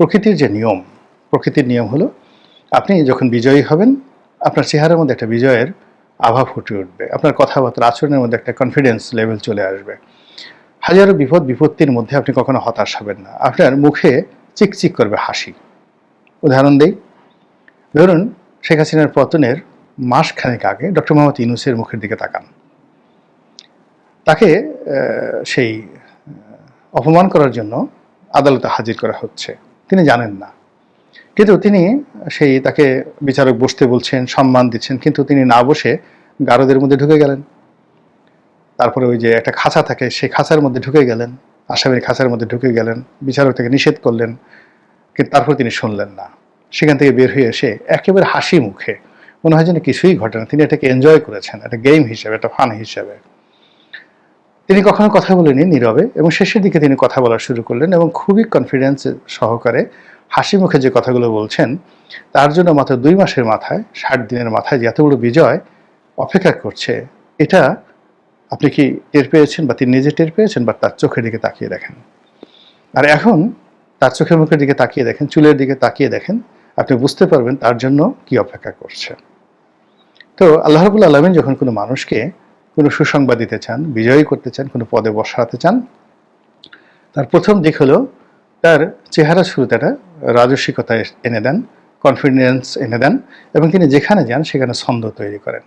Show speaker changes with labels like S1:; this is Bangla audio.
S1: প্রকৃতির যে নিয়ম, প্রকৃতির নিয়ম হলো আপনি যখন বিজয়ী হবেন আপনার চেহারার মধ্যে একটা বিজয়ের আভা ফুটে উঠবে, আপনার কথাবার্তা আচরণের মধ্যে একটা কনফিডেন্স লেভেল চলে আসবে। হাজারো বিপদ বিপত্তির মধ্যে আপনি কখনো হতাশ হবেন না, আপনার মুখে চিকচিক করবে হাসি। উদাহরণ দেই, ধরুন শেখ হাসিনার পতনের মাসখানেক আগে ডক্টর মোহাম্মদ ইউনূসের মুখের দিকে তাকান। তাকে সেই অপমান করার জন্য আদালতে হাজির করা হচ্ছে, তিনি জানেন না, কিন্তু তিনি তাকে বিচারক বসতে বলছেন, সম্মান দিচ্ছেন, কিন্তু তিনি না বসে গারদের মধ্যে ঢুকে গেলেন। তারপরে ওই যে একটা খাঁচা থাকে, সেই খাঁচার মধ্যে ঢুকে গেলেন, আসামির খাঁচার মধ্যে ঢুকে গেলেন, বিচারক তাকে নিষেধ করলেন, কিন্তু তারপর তিনি শুনলেন না। সেখান থেকে বের হয়ে এসে একেবারে হাসি মুখে, মনে হয় যেন কিছুই ঘটে না, তিনি এটাকে এনজয় করেছেন, একটা গেম হিসেবে, একটা ফান হিসেবে। তিনি কখনো কথা বলেনি নীরবে, এবং শেষের দিকে তিনি কথা বলা শুরু করলেন এবং খুবই কনফিডেন্স সহকারে হাসি মুখে যে কথাগুলো বলছেন, তার জন্য মাত্র 2 মাসের মাথায়, 60 দিনের মাথায় যে এত বড় বিজয় অপেক্ষা করছে, এটা আপনি কি টের পেয়েছেন, বা তিনি নিজে টের পেয়েছেন, বা তার চোখের দিকে তাকিয়ে দেখেন। আর এখন তার চোখের মুখের দিকে তাকিয়ে দেখেন, চুলের দিকে তাকিয়ে দেখেন, আপনি বুঝতে পারবেন তার জন্য কি অপেক্ষা করছে। তো আল্লাহ রাব্বুল আলামিন যখন কোনো মানুষকে কোনো সুসংবাদ দিতে চান, বিজয়ী করতে চান, কোনো পদে বসাতে চান, তার প্রথম দিক হলো তার চেহারা শুরুতে একটা রাজস্বিকতা এনে দেন, কনফিডেন্স এনে দেন, এবং তিনি যেখানে যান সেখানে ছন্দ তৈরি করেন।